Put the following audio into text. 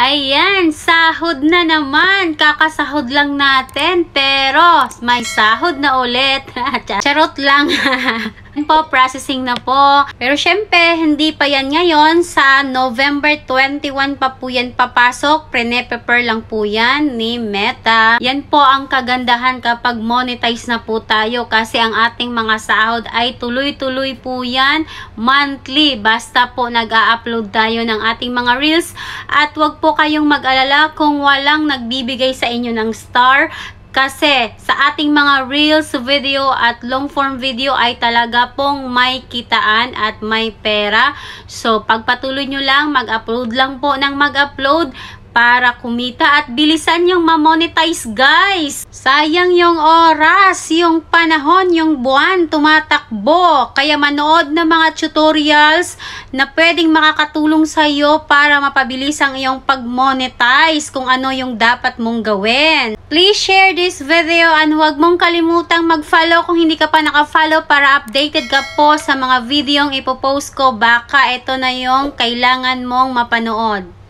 Ayan, sahod na naman. Kakasahod lang natin, pero may sahod na ulit. Charot lang. Po, processing na po. Pero syempre, hindi pa yan ngayon. Sa November 21 pa po yan papasok. Pre-prepare lang po yan ni Meta. Yan po ang kagandahan kapag monetize na po tayo. Kasi ang ating mga sahod ay tuloy-tuloy po yan. Monthly. Basta po nag-a-upload tayo ng ating mga reels. At wag po kayong mag-alala kung walang nagbibigay sa inyo ng star. Kasi sa ating mga reels video at long form video ay talaga pong may kitaan at may pera. So pagpatuloy nyo lang, mag-upload lang po ng mag-upload para kumita at bilisan yung ma-monetize, guys. Sayang yung oras, yung panahon, yung buwan tumatakbo. Kaya manood ng mga tutorials na pwedeng makakatulong sa iyo para mapabilis ang iyong pag-monetize kung ano yung dapat mong gawin. Please share this video and huwag mong kalimutang mag-follow kung hindi ka pa naka-follow para updated ka po sa mga videong ipopost ko. Baka ito na yung kailangan mong mapanood.